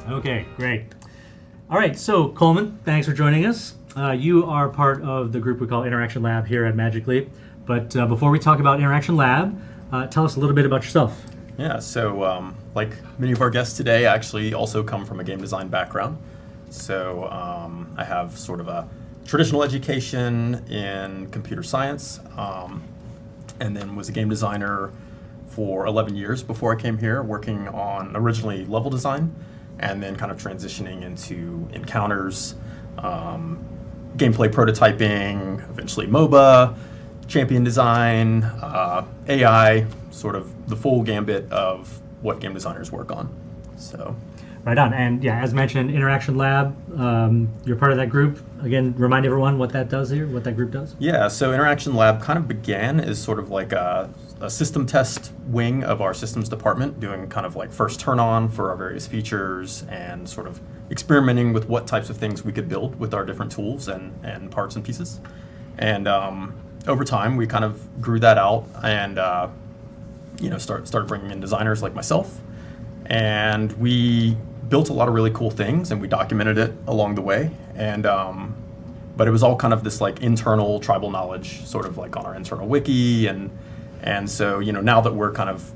Okay, great. All right, so Coleman, thanks for joining us. You are part of the group we call Interaction Lab here at Magic Leap. But before we talk about Interaction Lab, tell us a little bit about yourself. Yeah, so like many of our guests today, I actually also come from a game design background. So I have sort of a traditional education in computer science, and then was a game designer for 11 years before I came here, working on originally level design, and then kind of transitioning into encounters, gameplay prototyping, eventually MOBA, champion design, AI, sort of the full gambit of what game designers work on. So, Right on. And yeah, as mentioned, Interaction Lab, you're part of that group. Again, remind everyone what that does here, what that group does. yeah, so Interaction Lab kind of began as sort of like a system test wing of our systems department, doing kind of like first turn on for our various features and sort of experimenting with what types of things we could build with our different tools and parts and pieces. And over time, we kind of grew that out and started bringing in designers like myself. And we built a lot of really cool things, and we documented it along the way. And but it was all kind of this like internal tribal knowledge, sort of like on our internal wiki. And so now that we're kind of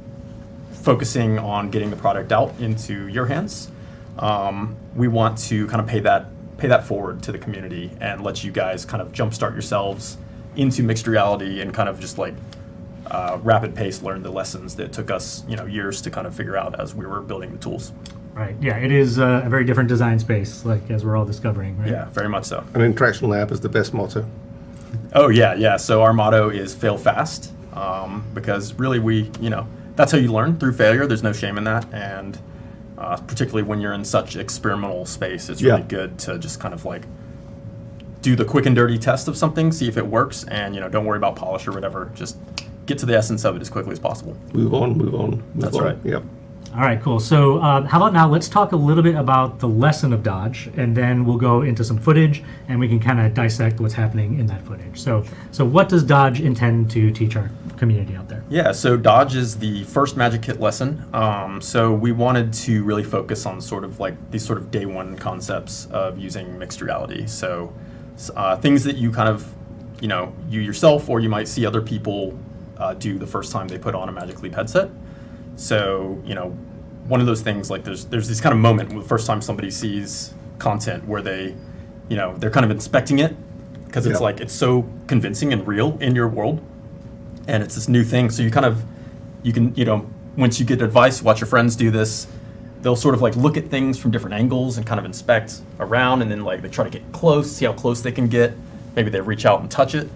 focusing on getting the product out into your hands, we want to kind of pay that forward to the community and let you guys kind of jumpstart yourselves into mixed reality and kind of just like rapid pace learn the lessons that took us years to kind of figure out as we were building the tools. Right. Yeah, it is a very different design space, like as we're all discovering. Right? Yeah, very much so. An Interaction Lab is the best motto. Oh yeah. So our motto is fail fast, because really that's how you learn, through failure. There's no shame in that, and particularly when you're in such experimental space, it's really good to just kind of like do the quick and dirty test of something, see if it works, and don't worry about polish or whatever. Just get to the essence of it as quickly as possible. Move on. That's right. Yep. All right, cool. So how about now let's talk a little bit about the lesson of Dodge, and then we'll go into some footage, and we can kind of dissect what's happening in that footage. So what does Dodge intend to teach our community out there? Yeah, so Dodge is the first Magic Kit lesson. So we wanted to really focus on sort of like these sort of day one concepts of using mixed reality. So things that you kind of, you yourself, or you might see other people do the first time they put on a Magic Leap headset. So, one of those things, like there's this kind of moment the first time somebody sees content where they, they're kind of inspecting it because it's like, it's so convincing and real in your world. And it's this new thing. So you can, once you get advice, watch your friends do this, they'll sort of like look at things from different angles and kind of inspect around, and then like they try to get close, see how close they can get. Maybe they reach out and touch it.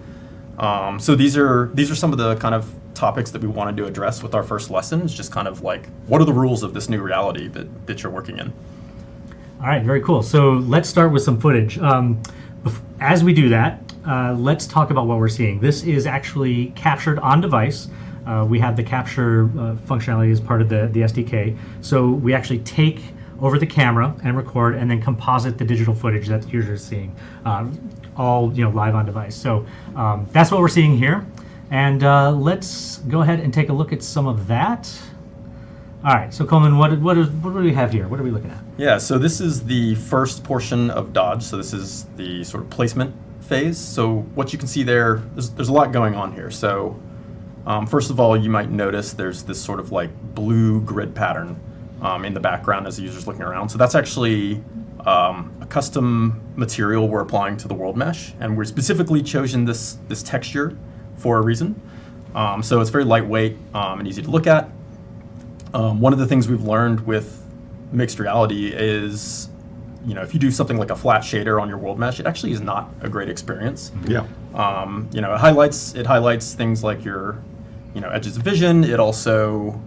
So these are some of the kind of topics that we wanted to address with our first lesson. It's just kind of like, what are the rules of this new reality that you're working in? All right, very cool. So let's start with some footage. As we do that, let's talk about what we're seeing. This is actually captured on device. We have the capture functionality as part of the SDK. So we actually take over the camera and record, and then composite the digital footage that you're seeing, all live on device. So that's what we're seeing here. And let's go ahead and take a look at some of that. All right, so Colman, what do we have here? What are we looking at? Yeah, so this is the first portion of Dodge. So this is the sort of placement phase. So what you can see there's a lot going on here. So first of all, you might notice there's this sort of like blue grid pattern in the background as the user's looking around. So that's actually a custom material we're applying to the world mesh, and we're specifically chosen this texture for a reason. So it's very lightweight and easy to look at. One of the things we've learned with mixed reality is, if you do something like a flat shader on your world mesh, it actually is not a great experience. Yeah. It highlights things like your, edges of vision. It also,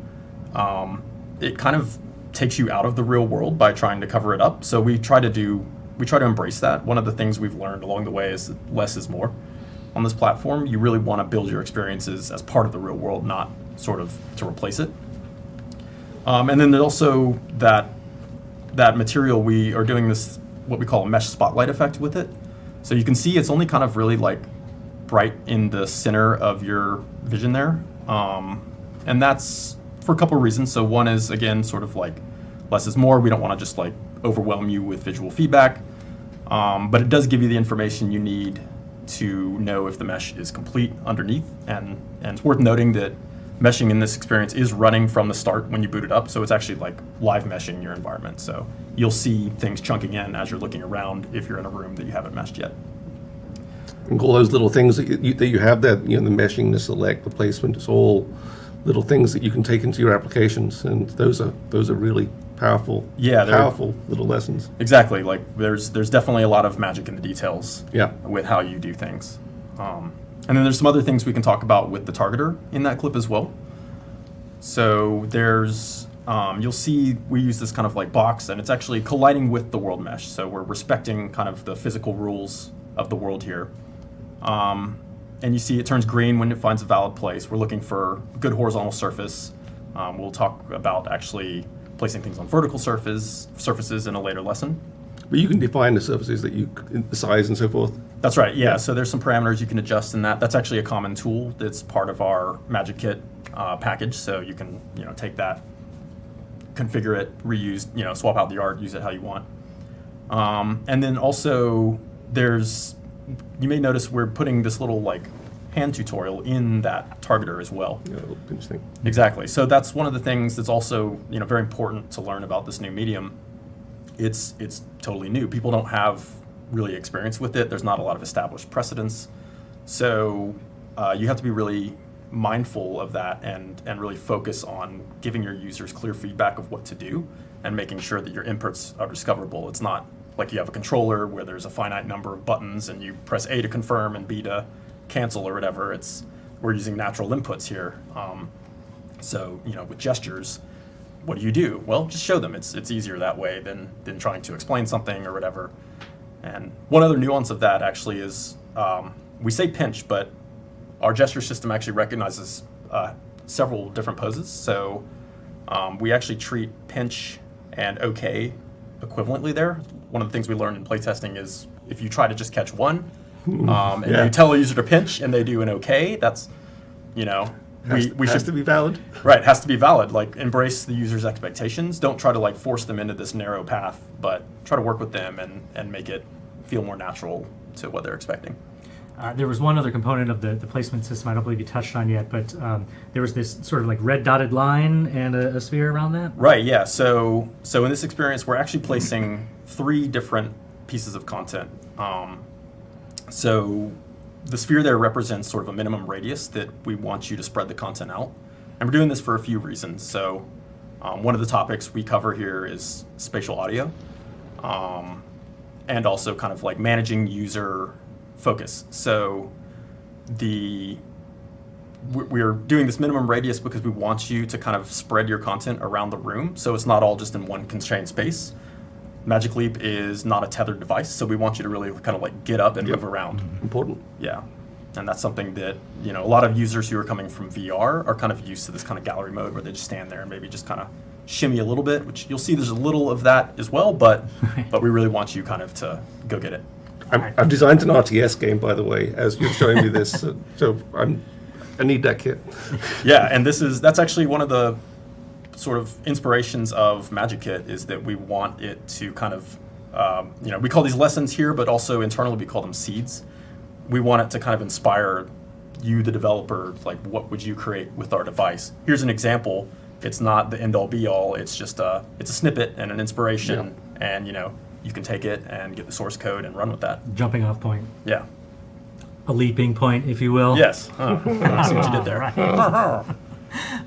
it kind of takes you out of the real world by trying to cover it up. So we try to embrace that. One of the things we've learned along the way is that less is more. On this platform, you really want to build your experiences as part of the real world, not sort of to replace it. And then there's also that material, we are doing this, what we call a mesh spotlight effect with it. So you can see it's only kind of really like bright in the center of your vision there. And that's for a couple of reasons. So one is, again, sort of like less is more. We don't want to just like overwhelm you with visual feedback, but it does give you the information you need to know if the mesh is complete underneath. And it's worth noting that meshing in this experience is running from the start when you boot it up, so it's actually like live meshing your environment. So you'll see things chunking in as you're looking around if you're in a room that you haven't meshed yet. And all those little things that you have, that the meshing, the select, the placement, it's all little things that you can take into your applications, and those are really powerful. Yeah, powerful little lessons. Exactly. Like there's definitely a lot of magic in the details. Yeah. With how you do things. And then there's some other things we can talk about with the targeter in that clip as well. So there's, you'll see we use this kind of like box, and it's actually colliding with the world mesh. So we're respecting kind of the physical rules of the world here. And you see it turns green when it finds a valid place. We're looking for a good horizontal surface. We'll talk about actually placing things on vertical surfaces in a later lesson. But you can define the surfaces that the size and so forth. That's right, yeah. So there's some parameters you can adjust in that. That's actually a common tool that's part of our Magic Kit package. So you can take that, configure it, reuse, swap out the art, use it how you want. And then also you may notice we're putting this little like hand tutorial in that targeter as well. Yeah, a little pinch thing. Exactly. So that's one of the things that's also very important to learn about this new medium. It's totally new. People don't have really experience with it. There's not a lot of established precedents. So you have to be really mindful of that and really focus on giving your users clear feedback of what to do and making sure that your inputs are discoverable. It's not like you have a controller where there's a finite number of buttons and you press A to confirm and B to cancel or whatever. We're using natural inputs here. So with gestures, what do? Well, just show them. It's easier that way than trying to explain something or whatever. And one other nuance of that actually is we say pinch, but our gesture system actually recognizes several different poses. So we actually treat pinch and OK equivalently there. One of the things we learned in playtesting is if you try to just catch one and you tell a user to pinch and they do an OK, that's, we has to be valid. Right, it has to be valid. Like, embrace the user's expectations. Don't try to like force them into this narrow path, but try to work with them and make it feel more natural to what they're expecting. There was one other component of the placement system I don't believe you touched on yet, but there was this sort of like red dotted line and a sphere around that? Right, yeah. So in this experience, we're actually placing 3 different pieces of content. So the sphere there represents sort of a minimum radius that we want you to spread the content out. And we're doing this for a few reasons. So one of the topics we cover here is spatial audio, and also kind of like managing user focus. So we're doing this minimum radius because we want you to kind of spread your content around the room, so it's not all just in one constrained space. Magic Leap is not a tethered device, so we want you to really kind of like get up and move around. Important. Yeah, and that's something that a lot of users who are coming from VR are kind of used to this kind of gallery mode where they just stand there and maybe just kind of shimmy a little bit, which you'll see there's a little of that as well, but we really want you kind of to go get it. I've designed an RTS game, by the way, as you're showing me this, so I need that kit. Yeah, and that's actually one of the sort of inspirations of Magic Kit, is that we want it to kind of, we call these lessons here, but also internally we call them seeds. We want it to kind of inspire you, the developer, like what would you create with our device? Here's an example. It's not the end all be all. It's just it's a snippet and an inspiration, and you can take it and get the source code and run with that. Jumping off point. Yeah. A leaping point, if you will. Yes. I see what you did there. Right.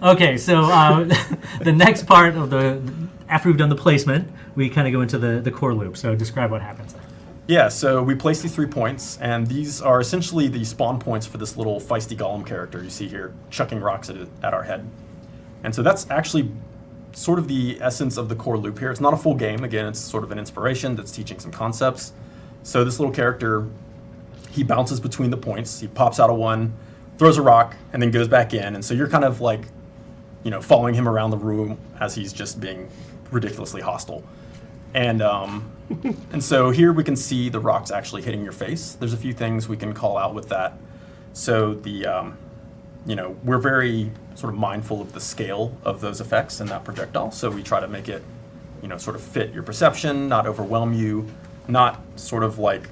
Okay, so the next part of after we've done the placement, we kind of go into the core loop. So describe what happens there. Yeah, so we place these 3 points, and these are essentially the spawn points for this little feisty golem character you see here, chucking rocks at our head. And so that's actually sort of the essence of the core loop here. It's not a full game. Again, it's sort of an inspiration that's teaching some concepts. So this little character, he bounces between the points. He pops out of one, throws a rock, and then goes back in. And so you're kind of like, following him around the room as he's just being ridiculously hostile. And and so here we can see the rocks actually hitting your face. There's a few things we can call out with that. So we're very sort of mindful of the scale of those effects in that projectile. So we try to make it, sort of fit your perception, not overwhelm you, not sort of like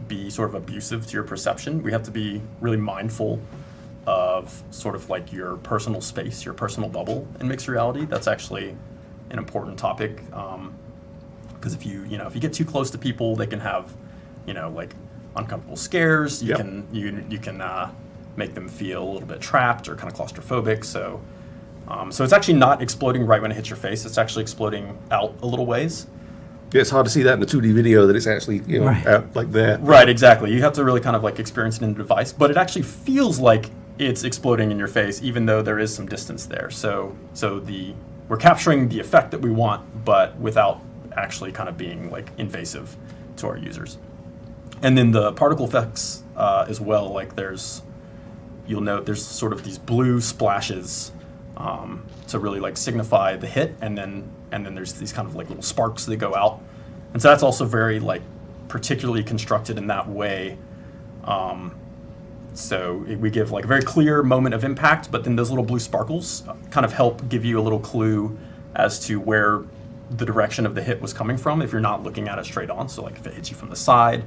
be sort of abusive to your perception. We have to be really mindful of sort of like your personal space, your personal bubble in mixed reality. That's actually an important topic, because if you get too close to people, they can have like uncomfortable scares. You can make them feel a little bit trapped or kind of claustrophobic. So it's actually not exploding right when it hits your face. It's actually exploding out a little ways. Yeah, it's hard to see that in the 2D video that it's actually Right. out like there. Right, exactly. You have to really kind of like experience it in the device, but it actually feels like it's exploding in your face, even though there is some distance there. So we're capturing the effect that we want, but without actually kind of being like invasive to our users. And then the particle effects as well, like you'll note there's sort of these blue splashes to really like signify the hit, and then there's these kind of like little sparks that go out. And so that's also very like particularly constructed in that way. So we give like a very clear moment of impact, but then those little blue sparkles kind of help give you a little clue as to where the direction of the hit was coming from if you're not looking at it straight on. So like if it hits you from the side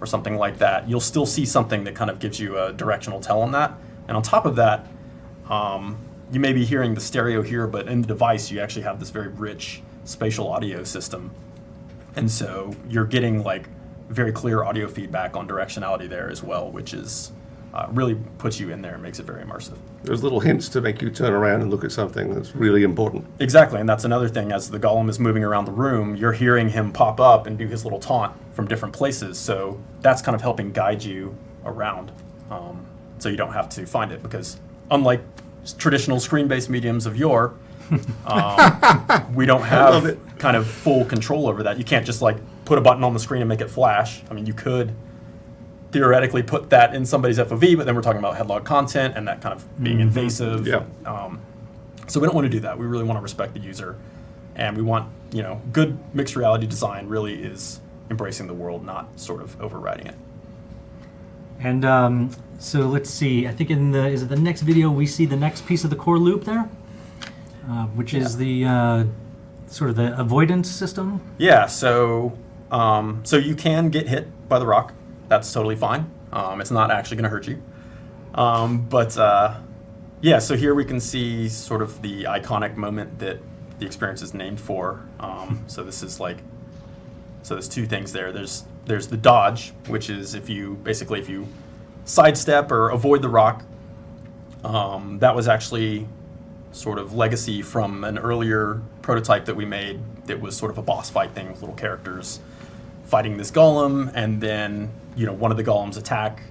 or something like that, you'll still see something that kind of gives you a directional tell on that. And on top of that, you may be hearing the stereo here, but in the device you actually have this very rich spatial audio system. And so you're getting like very clear audio feedback on directionality there as well, which is really puts you in there and makes it very immersive. There's little hints to make you turn around and look at something that's really important. Exactly, and that's another thing. As the golem is moving around the room, you're hearing him pop up and do his little taunt from different places. So that's kind of helping guide you around, so you don't have to find it. Because unlike traditional screen-based mediums of yore, we don't have kind of full control over that. You can't just like put a button on the screen and make it flash. I mean, you could theoretically put that in somebody's FOV, but then we're talking about headlog content and that kind of being invasive. Yeah. So we don't want to do that. We really want to respect the user, and we want, good mixed reality design really is embracing the world, not sort of overriding it. And so let's see. I think is it the next video we see the next piece of the core loop there, which is the sort of the avoidance system. Yeah. So you can get hit by the rock. That's totally fine. It's not actually going to hurt you. So here we can see sort of the iconic moment that the experience is named for. So there's two things there. There's the dodge, which is if you sidestep or avoid the rock. That was actually sort of legacy from an earlier prototype that we made that was sort of a boss fight thing with little characters fighting this golem, and then one of the golems attacks,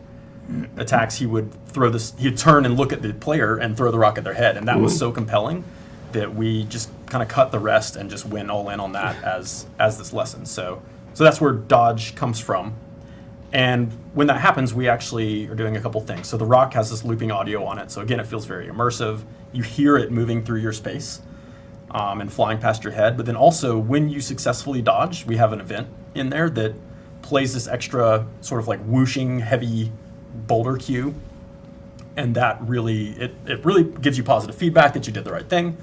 he'd turn and look at the player and throw the rock at their head, and that was so compelling that we just kind of cut the rest and just went all in on that as this lesson. So that's where dodge comes from. And when that happens, we actually are doing a couple things. So the rock has this looping audio on it, so again, it feels very immersive. You hear it moving through your space and flying past your head. But then also, when you successfully dodge, we have an event in there that plays this extra sort of like whooshing heavy boulder cue, and that really it really gives you positive feedback that you did the right thing,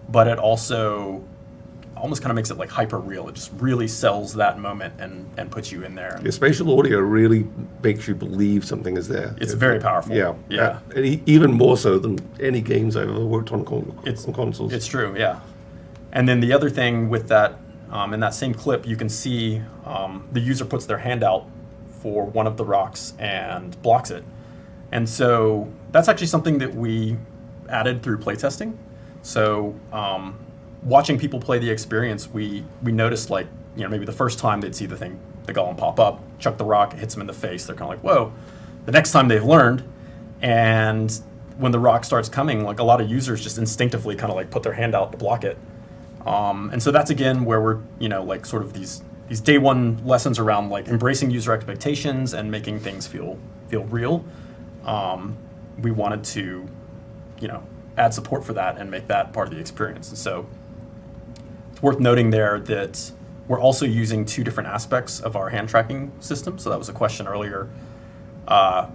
but it also almost kind of makes it like hyper real. It just really sells that moment and puts you in there. The spatial audio really makes you believe something is there. It's very powerful. Yeah. And even more so than any games I've ever worked on consoles. It's true, yeah. And then the other thing with that, in that same clip, you can see the user puts their hand out for one of the rocks and blocks it. And so that's actually something that we added through playtesting. So watching people play the experience, we noticed maybe the first time they'd see the golem pop up, chuck the rock, it hits them in the face. They're kind of like, whoa. The next time they've learned, and when the rock starts coming, like a lot of users just instinctively kind of like put their hand out to block it. And so that's again where we're, like sort of these day one lessons around like embracing user expectations and making things feel real. We wanted to, add support for that and make that part of the experience. And so it's worth noting there that we're also using two different aspects of our hand tracking system. So that was a question earlier.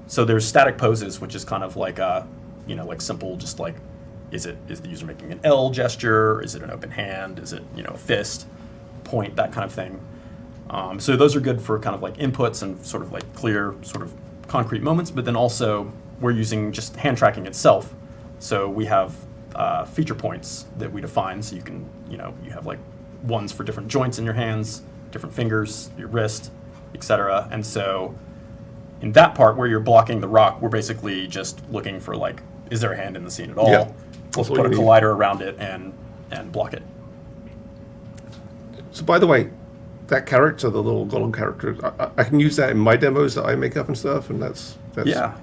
So there's static poses, which is kind of like like simple, just like, is the user making an L gesture? Is it an open hand? Is it, a fist? point, that kind of thing. So those are good for kind of like inputs and sort of like clear, sort of concrete moments, but then also we're using just hand tracking itself. So we have feature points that we define, so you can, you have like ones for different joints in your hands, different fingers, your wrist, etc. And so in that part where you're blocking the rock, we're basically just looking for like, is there a hand in the scene at all? Yeah. Let's That's what put a you need. collider around it and block it. So by the way, that character, the little golem character, I can use that in my demos that I make up and stuff, and that's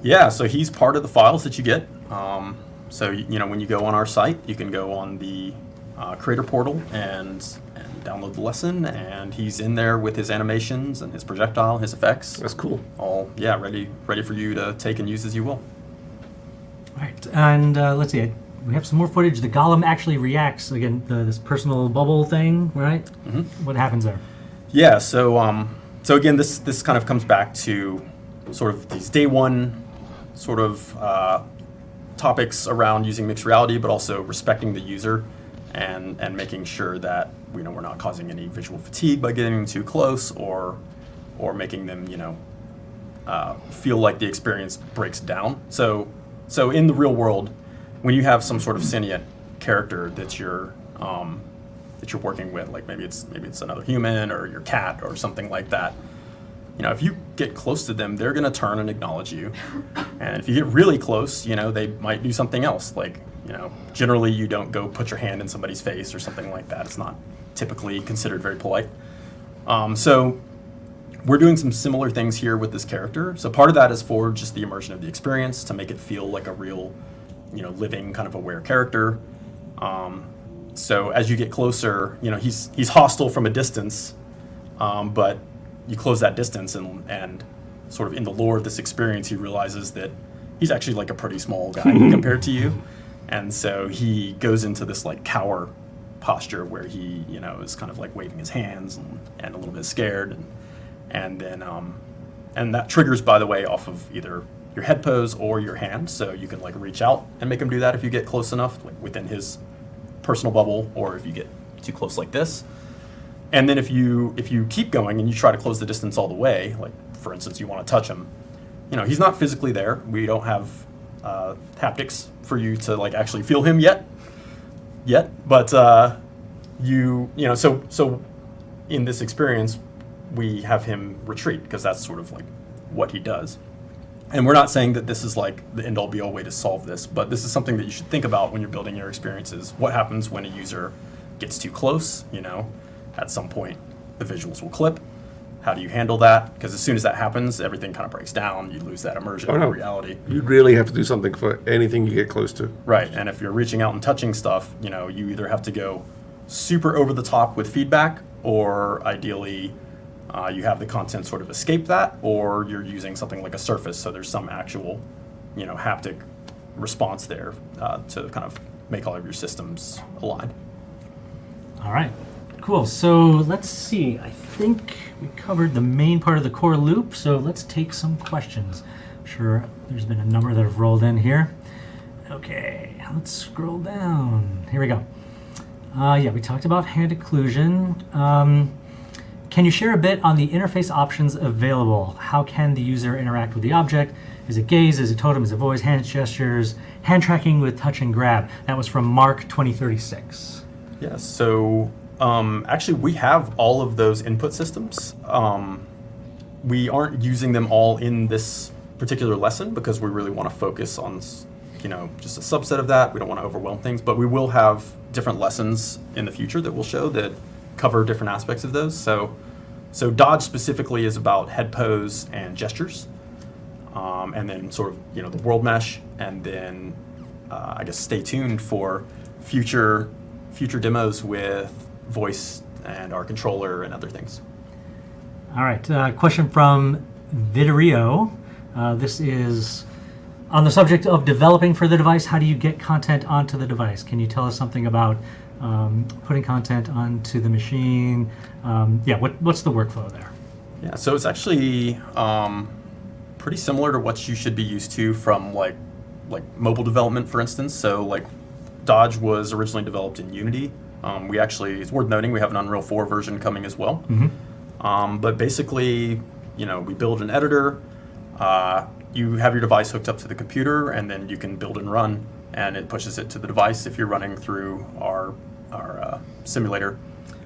Yeah. So he's part of the files that you get. So when you go on our site, you can go on the creator portal and download the lesson, and he's in there with his animations and his projectile, his effects. that's cool. All ready for you to take and use as you will. All right, and let's see. We have some more footage. The golem actually reacts again. This personal bubble thing, right? Mm-hmm. What happens there? Yeah. So again, this kind of comes back to sort of these day one sort of topics around using mixed reality, but also respecting the user and making sure that we're not causing any visual fatigue by getting too close or making them feel like the experience breaks down. So in the real world, when you have some sort of sentient character that you're working with, like maybe it's another human or your cat or something like that, if you get close to them, they're going to turn and acknowledge you. And if you get really close, they might do something else. Like, generally you don't go put your hand in somebody's face or something like that. It's not typically considered very polite. So we're doing some similar things here with this character. So part of that is for just the immersion of the experience to make it feel like a real, living kind of aware character. So as you get closer, he's hostile from a distance, but you close that distance and sort of in the lore of this experience, he realizes that he's actually like a pretty small guy compared to you. And so he goes into this like cower posture where he, is kind of like waving his hands and a little bit scared. And then, and that triggers, by the way, off of either your head pose or your hand. So you can like reach out and make him do that if you get close enough, like within his personal bubble, or if you get too close like this. And then if you keep going and you try to close the distance all the way, like for instance, you want to touch him, he's not physically there. We don't have haptics for you to like actually feel him yet. But so in this experience, we have him retreat because that's sort of like what he does. And we're not saying that this is like the end all be all way to solve this, but this is something that you should think about when you're building your experiences. What happens when a user gets too close? At some point, the visuals will clip. How do you handle that? Because as soon as that happens, everything kind of breaks down. You lose that immersion in reality. You really have to do something for anything you get close to. Right, and if you're reaching out and touching stuff, you either have to go super over the top with feedback, or ideally, you have the content sort of escape that, or you're using something like a surface, so there's some actual, haptic response there to kind of make all of your systems aligned. All right. Cool. So let's see. I think we covered the main part of the core loop. So let's take some questions. I'm sure there's been a number that have rolled in here. Okay, let's scroll down. Here we go. We talked about hand occlusion. Can you share a bit on the interface options available? How can the user interact with the object? Is it gaze? Is it totem? Is it voice? Hand gestures? Hand tracking with touch and grab? That was from Mark 2036. Yeah, so actually we have all of those input systems. We aren't using them all in this particular lesson because we really want to focus on just a subset of that. We don't want to overwhelm things, but we will have different lessons in the future that we'll show that cover different aspects of those. So dodge specifically is about head pose and gestures, and then sort of the world mesh, and then I guess stay tuned for future demos with voice and our controller and other things. All right, question from Viderio. This is on the subject of developing for the device. How do you get content onto the device? Can you tell us something about putting content onto the machine? What's the workflow there? Yeah, so it's actually pretty similar to what you should be used to from like mobile development, for instance. So like Dodge was originally developed in Unity, We actually, it's worth noting, we have an Unreal 4 version coming as well. But basically, we build an editor. You have your device hooked up to the computer, and then you can build and run, and it pushes it to the device if you're running through our simulator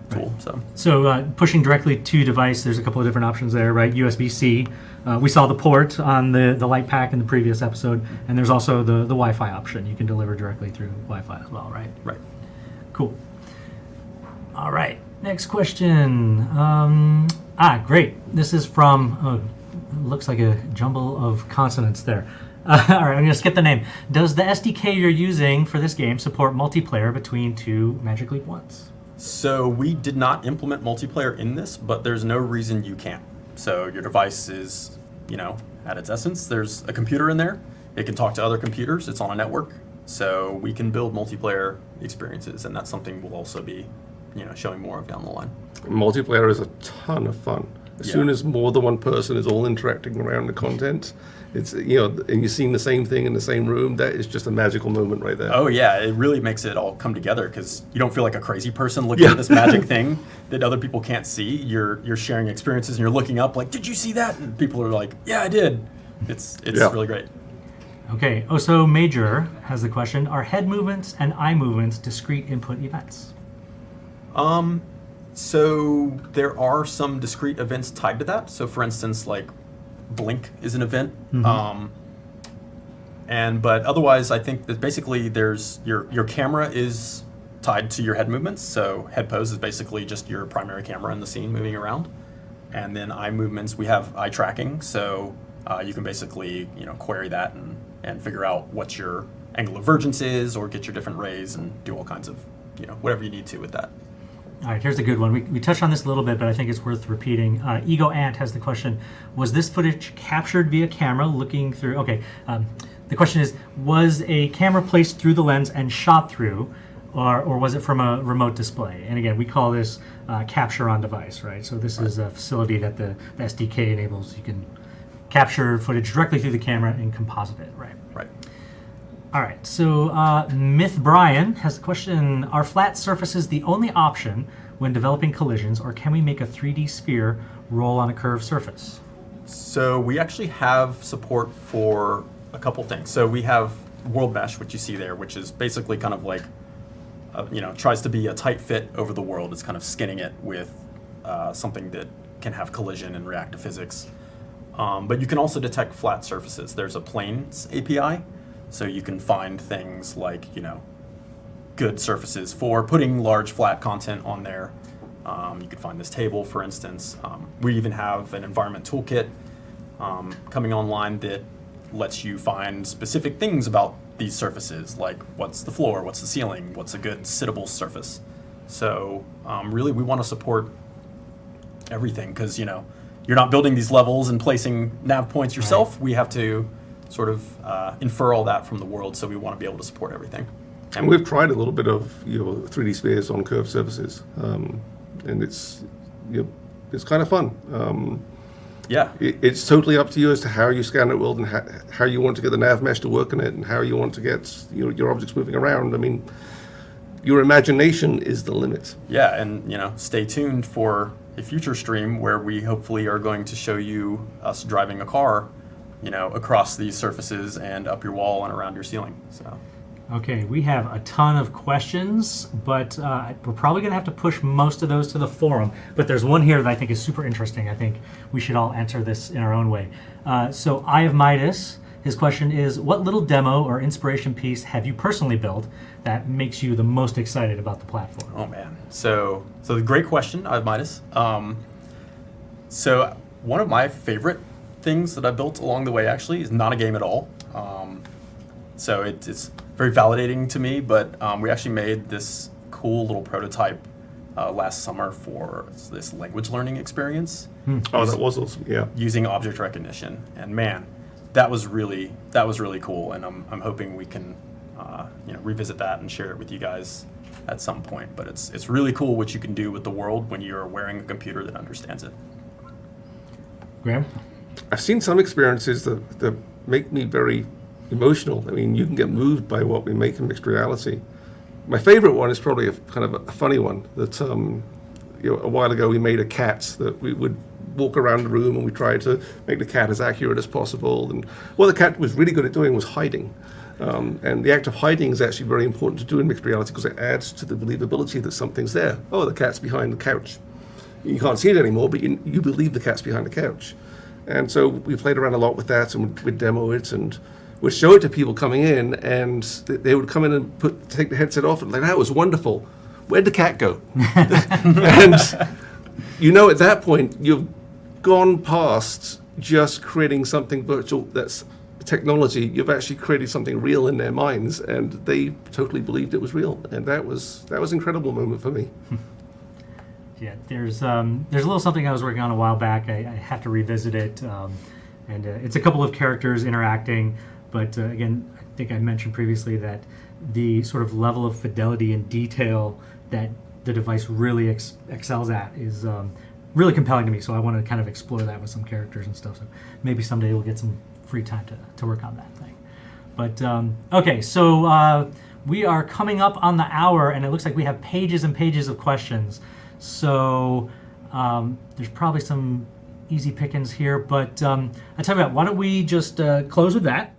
tool. So pushing directly to device, there's a couple of different options there, right? USB-C. We saw the port on the light pack in the previous episode, and there's also the Wi-Fi option. You can deliver directly through Wi-Fi as well, right? Right. Cool. All right, next question. Great. This is from, looks like a jumble of consonants there. All right, I'm going to skip the name. Does the SDK you're using for this game support multiplayer between two Magic Leap 1s? So we did not implement multiplayer in this, but there's no reason you can't. So your device is, at its essence, there's a computer in there. It can talk to other computers. It's on a network. So we can build multiplayer experiences, and that's something we'll also be, showing more of down the line. Multiplayer is a ton of fun. As soon as more than one person is all interacting around the content, it's, and you're seeing the same thing in the same room, that is just a magical moment right there. Oh yeah, it really makes it all come together because you don't feel like a crazy person looking at this magic thing that other people can't see. You're sharing experiences and you're looking up like, did you see that? And people are like, yeah, I did. It's really great. Okay, Oso Major has the question, are head movements and eye movements discrete input events? So there are some discrete events tied to that. So for instance, like blink is an event. But otherwise, I think that basically there's your camera is tied to your head movements. So head pose is basically just your primary camera in the scene moving around. And then eye movements, we have eye tracking. So you can basically, query that and figure out what your angle of divergence is, or get your different rays and do all kinds of, whatever you need to with that. All right, here's a good one. We touched on this a little bit, but I think it's worth repeating. Ego Ant has the question, was this footage captured via camera looking through... Okay, the question is, was a camera placed through the lens and shot through, or was it from a remote display? And again, we call this capture on device, right? So this is a facility that the SDK enables. You can capture footage directly through the camera and composite it, right? Right. All right, so Myth Brian has the question, are flat surfaces the only option when developing collisions, or can we make a 3D sphere roll on a curved surface? So we actually have support for a couple things. So we have World Mesh, which you see there, which is basically kind of like, tries to be a tight fit over the world. It's kind of skinning it with something that can have collision and react to physics. But you can also detect flat surfaces. There's a planes API. So you can find things like, good surfaces for putting large flat content on there. You could find this table, for instance. We even have an environment toolkit coming online that lets you find specific things about these surfaces, like what's the floor, what's the ceiling, what's a good sittable surface. So really we want to support everything because, you're not building these levels and placing nav points yourself. Right. We have to sort of infer all that from the world, so we want to be able to support everything. And we've tried a little bit of 3D spheres on curved surfaces, and it's kind of fun. It's totally up to you as to how you scan the world and how you want to get the nav mesh to work in it, and how you want to get your objects moving around. I mean, your imagination is the limit. Yeah, and stay tuned for a future stream where we hopefully are going to show you us driving a car across these surfaces and up your wall and around your ceiling. So. Okay, we have a ton of questions, but we're probably going to have to push most of those to the forum. But there's one here that I think is super interesting. I think we should all answer this in our own way. So Eye of Midas, his question is, what little demo or inspiration piece have you personally built that makes you the most excited about the platform? Oh, man. So the great question, Eye of Midas. So one of my favorite things that I built along the way actually is not a game at all. So it's very validating to me, but we actually made this cool little prototype last summer for this language learning experience. Oh, that was awesome! Yeah, using object recognition, and man, that was really cool. And I'm hoping we can revisit that and share it with you guys at some point. But it's really cool what you can do with the world when you're wearing a computer that understands it. Graham? I've seen some experiences that make me very emotional. I mean, you can get moved by what we make in mixed reality. My favorite one is probably a kind of a funny one that a while ago we made a cat that we would walk around the room and we tried to make the cat as accurate as possible. And what the cat was really good at doing was hiding. And the act of hiding is actually very important to do in mixed reality because it adds to the believability that something's there. Oh, the cat's behind the couch. You can't see it anymore, but you believe the cat's behind the couch. And so we played around a lot with that, and we'd demo it, and we'd show it to people coming in, and they would come in and take the headset off, and like, that was wonderful. Where'd the cat go? And at that point, you've gone past just creating something virtual that's technology. You've actually created something real in their minds, and they totally believed it was real. And that was an incredible moment for me. Yeah, there's a little something I was working on a while back. I have to revisit it, and it's a couple of characters interacting. But again, I think I mentioned previously that the sort of level of fidelity and detail that the device really excels at is really compelling to me. So I want to kind of explore that with some characters and stuff. So maybe someday we'll get some free time to work on that thing. But okay, so we are coming up on the hour, and it looks like we have pages and pages of questions. So there's probably some easy pickings here, but I tell you what, why don't we just close with that,